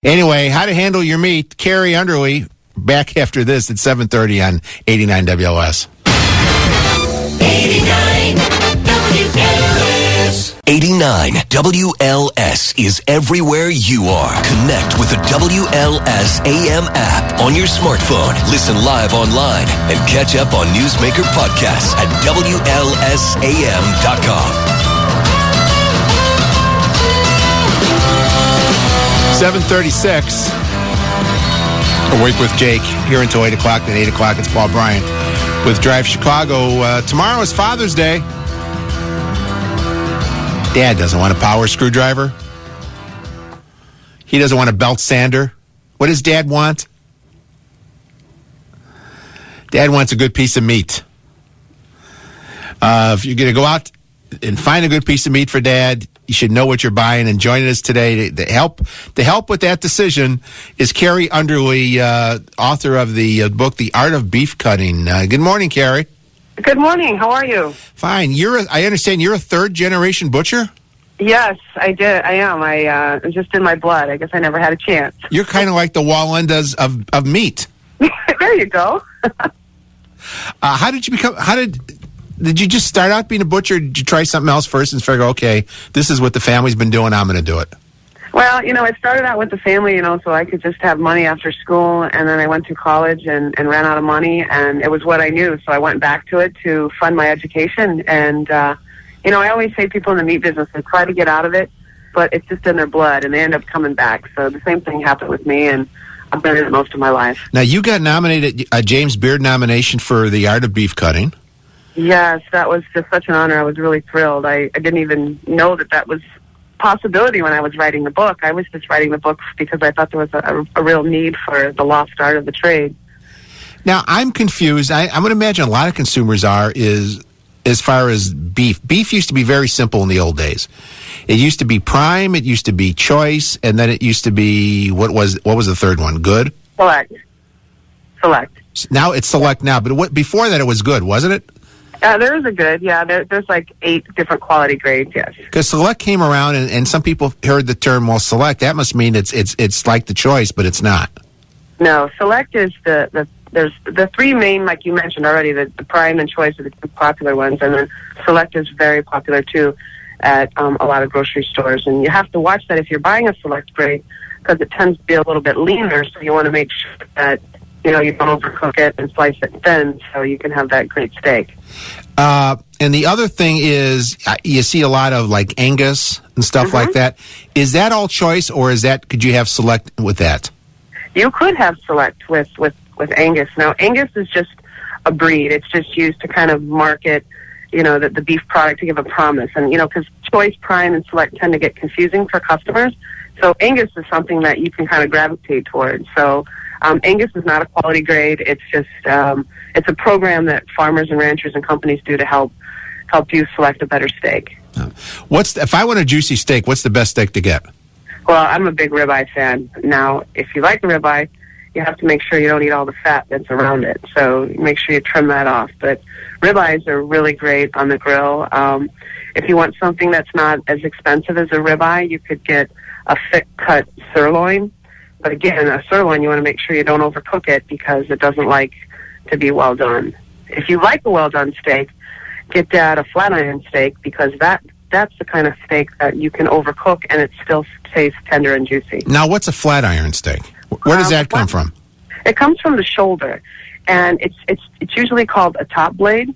Anyway, how to handle your meat. Kari Underly, back after this at 7:30 on 89 WLS. 89 WLS. 89 WLS is everywhere you are. Connect with the WLS AM app on your smartphone. Listen live online and catch up on Newsmaker podcasts at WLSAM.com. 7:36. Awake with Jake here until 8 o'clock. Then 8 o'clock, it's Paul Bryant with Drive Chicago. Tomorrow is Father's Day. Dad doesn't want a power screwdriver. He doesn't want a belt sander. What does Dad want? Dad wants a good piece of meat. If you're going to go out and find a good piece of meat for Dad, you should know what you're buying. And joining us today to help with that decision is Kari Underly, author of the book, The Art of Beef Cutting. Good morning, Kari. Good morning. How are you? Fine. I understand you're a third-generation butcher? Yes, I am. It's just in my blood. I guess I never had a chance. You're kind of like the Wallendas of meat. There you go. Did you just start out being a butcher, or did you try something else first and figure, okay, this is what the family's been doing, I'm going to do it? Well, I started out with the family, so I could just have money after school, and then I went to college and ran out of money, and it was what I knew, so I went back to it to fund my education, and, I always say people in the meat business, they try to get out of it, but it's just in their blood, and they end up coming back, so the same thing happened with me, and I've been in it most of my life. Now, you got nominated, a James Beard nomination for The Art of Beef Cutting. Yes, that was just such an honor. I was really thrilled. I didn't even know that was a possibility when I was writing the book. I was just writing the book because I thought there was a real need for the lost art of the trade. Now, I'm confused. I'm going to imagine a lot of consumers is as far as beef. Beef used to be very simple in the old days. It used to be prime, it used to be choice, and then it used to be, what was the third one? Good? Select. Now it's select now, but before that it was good, wasn't it? There is a good, yeah. There's like 8 different quality grades, yes. Because select came around, and some people heard the term, well, select, that must mean it's like the choice, but it's not. No, select is there's the 3 main, like you mentioned already, the prime and choice are the 2 popular ones, and then select is very popular too at a lot of grocery stores. And you have to watch that if you're buying a select grade, because it tends to be a little bit leaner, so you want to make sure that you don't overcook it and slice it thin so you can have that great steak. And the other thing is, you see a lot of like Angus and stuff like that. Is that all choice, or could you have select with that? You could have select with Angus. Now, Angus is just a breed. It's just used to kind of market, the beef product, to give a promise. And, because choice, prime, and select tend to get confusing for customers. So Angus is something that you can kind of gravitate towards. So Angus is not a quality grade. It's just it's a program that farmers and ranchers and companies do to help you select a better steak. If I want a juicy steak, what's the best steak to get? Well, I'm a big ribeye fan. Now, if you like the ribeye, you have to make sure you don't eat all the fat that's around it. So make sure you trim that off. But ribeyes are really great on the grill. If you want something that's not as expensive as a ribeye, you could get a thick-cut sirloin. But again, a sirloin, you want to make sure you don't overcook it because it doesn't like to be well done. If you like a well done steak, get that a flat iron steak, because that's the kind of steak that you can overcook and it still tastes tender and juicy. Now, what's a flat iron steak? Where does that come from? It comes from the shoulder, and it's usually called a top blade.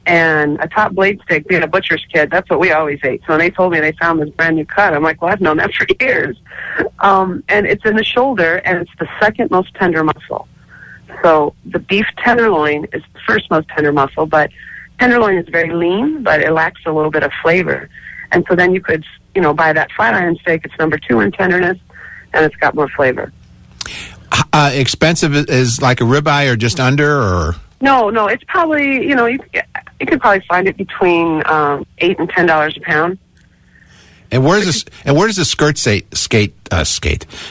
And a top blade steak, being a butcher's kid, that's what we always ate. So when they told me they found this brand new cut, I'm like, well, I've known that for years. And it's in the shoulder, and it's the second most tender muscle. So the beef tenderloin is the first most tender muscle, but tenderloin is very lean, but it lacks a little bit of flavor. And so then you could, buy that flat iron steak. It's number 2 in tenderness, and it's got more flavor. Expensive is like a ribeye, or just under, or? No, it's probably, you could probably find it between $8 and $10 a pound. And where does the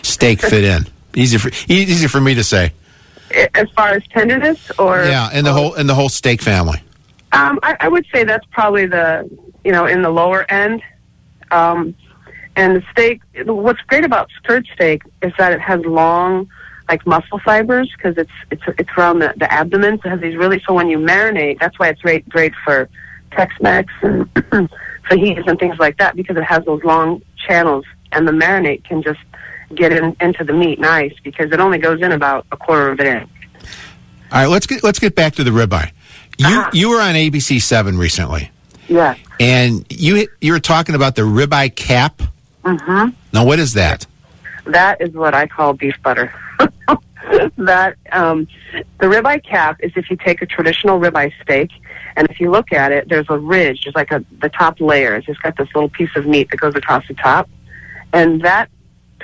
steak fit in? Easy for me to say. As far as tenderness, or in the whole steak family. I would say that's probably in the lower end. And the steak, what's great about skirt steak is that it has long, like muscle fibers, because it's around the abdomen. So it has these really, so when you marinate, that's why it's great for Tex-Mex and fajitas and things like that, because it has those long channels, and the marinade can just get into the meat nice, because it only goes in about a quarter of it in. All right, let's get back to the ribeye. You were on ABC 7 recently. Yeah. And you were talking about the Ribeye Cap. Mm-hmm. Now, what is that? That is what I call beef butter. The Ribeye Cap is if you take a traditional ribeye steak, and if you look at it, there's a ridge, there's like the top layers. It's got this little piece of meat that goes across the top, and that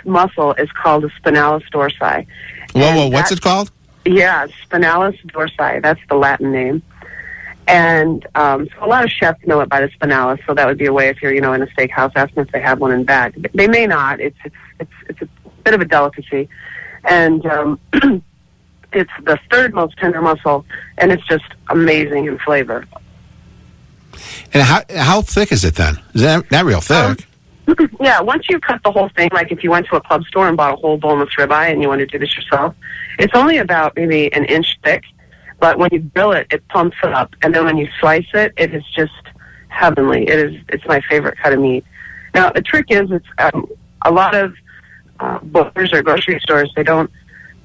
muscle is called a spinalis dorsi. Whoa, what's it called? Yeah, spinalis dorsi. That's the Latin name. And so a lot of chefs know it by the spinalis, so that would be a way if you're, in a steakhouse asking if they have one in back. They may not. It's a bit of a delicacy. And it's the third most tender muscle, and it's just amazing in flavor. And how thick is it then? Is that not real thick? Yeah, once you cut the whole thing, like if you went to a club store and bought a whole boneless ribeye and you want to do this yourself, it's only about maybe an inch thick. But when you grill it, it plumps it up, and then when you slice it, it is just heavenly. It's my favorite cut of meat. Now the trick is, it's a lot of butchers or grocery stores, they don't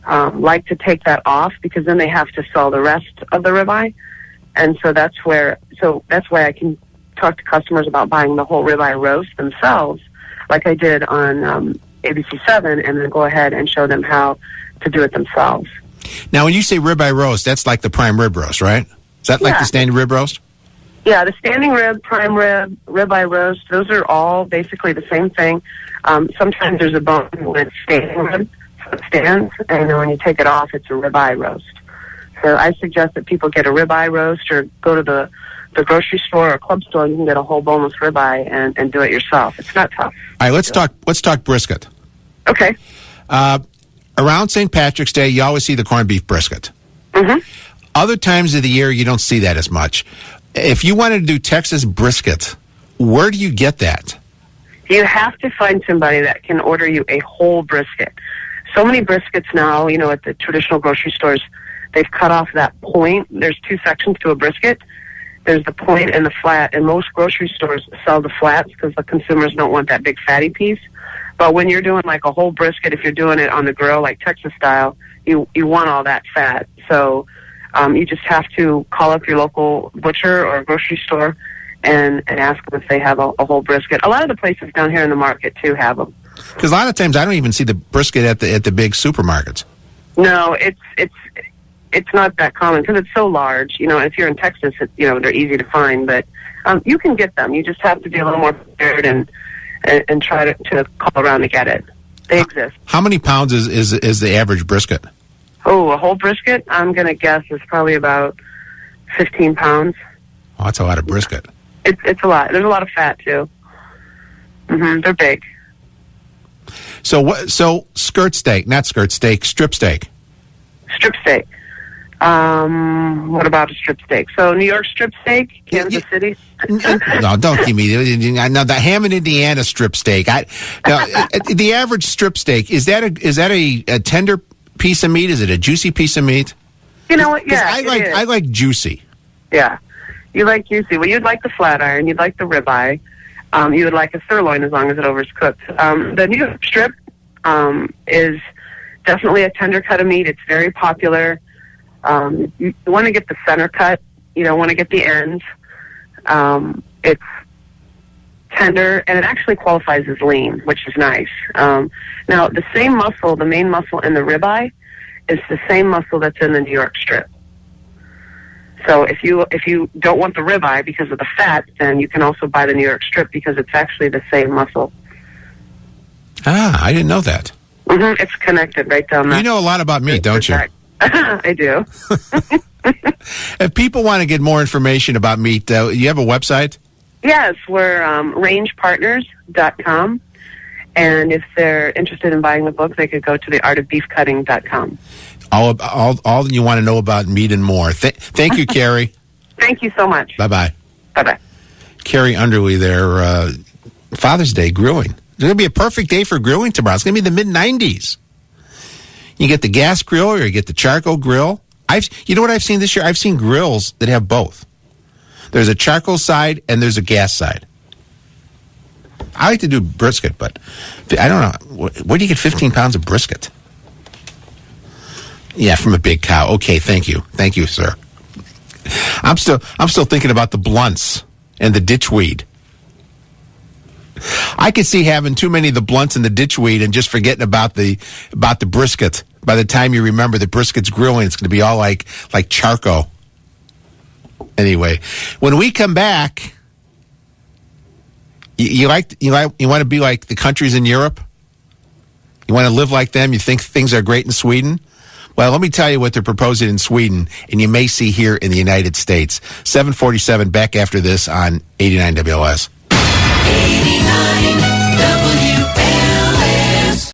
like to take that off, because then they have to sell the rest of the ribeye, and so that's why I can talk to customers about buying the whole ribeye roast themselves, like I did on ABC 7, and then go ahead and show them how to do it themselves. Now, when you say ribeye roast, that's like the prime rib roast, right? Is that like the standard rib roast? Yeah, the standing rib, prime rib, ribeye roast, those are all basically the same thing. Sometimes there's a bone when it's standing rib, so it stands, and then when you take it off, it's a ribeye roast. So I suggest that people get a ribeye roast, or go to the grocery store or club store, and you can get a whole boneless ribeye and do it yourself. It's not tough. All right, let's talk brisket. Okay. Around St. Patrick's Day, you always see the corned beef brisket. Mm-hmm. Other times of the year, you don't see that as much. If you wanted to do Texas brisket, where do you get that? You have to find somebody that can order you a whole brisket. So many briskets now, at the traditional grocery stores, they've cut off that point. There's two sections to a brisket. There's the point and the flat, and most grocery stores sell the flats because the consumers don't want that big fatty piece. But when you're doing like a whole brisket, if you're doing it on the grill, like Texas style, you want all that fat. So you just have to call up your local butcher or grocery store and ask them if they have a whole brisket. A lot of the places down here in the market, too, have them. Because a lot of times I don't even see the brisket at the big supermarkets. No, it's not that common because it's so large. If you're in Texas, they're easy to find. But you can get them. You just have to be a little more prepared and try to call around to get it. They exist. How many pounds is the average brisket? Oh, a whole brisket, I'm going to guess, is probably about 15 pounds. Oh, that's a lot of brisket. It's a lot. There's a lot of fat, too. Mm-hmm. They're big. So strip steak. Strip steak. What about a strip steak? So New York strip steak, Kansas City? No, don't give me now the Hammond, Indiana strip steak. The average strip steak, is that a tender piece of meat? Is it a juicy piece of meat? You know what? Yeah, I like juicy. Yeah, you like juicy. Well, you'd like the flat iron. You'd like the ribeye. You would like a sirloin as long as it overcooked. The New York strip is definitely a tender cut of meat. It's very popular. You want to get the center cut. You don't want to get the ends. It's tender, and it actually qualifies as lean, which is nice. Now, the same muscle, the main muscle in the ribeye, is the same muscle that's in the New York strip. So if you don't want the ribeye because of the fat, then you can also buy the New York strip because it's actually the same muscle. Ah, I didn't know that. Mm-hmm. It's connected right down there. You know a lot about meat, don't you? I do. If people want to get more information about meat, you have a website? Yes, we're rangepartners.com. And if they're interested in buying the book, they could go to theartofbeefcutting.com. All you want to know about meat and more. Thank you, Kari. Thank you so much. Bye-bye. Bye-bye. Kari Underly there, Father's Day grilling. going to be a perfect day for grilling tomorrow. It's going to be the mid-90s. You get the gas grill or you get the charcoal grill. You know what I've seen this year? I've seen grills that have both. There's a charcoal side and there's a gas side. I like to do brisket, but I don't know. Where do you get 15 pounds of brisket? Yeah, from a big cow. Okay, thank you. Thank you, sir. I'm still thinking about the blunts and the ditchweed. I could see having too many of the blunts and the ditchweed and just forgetting about the brisket. By the time you remember the brisket's grilling, it's going to be all like charcoal. Anyway, when we come back, you want to be like the countries in Europe? You want to live like them? You think things are great in Sweden? Well, let me tell you what they're proposing in Sweden, and you may see here in the United States. 7:47, back after this on 89 WLS. 89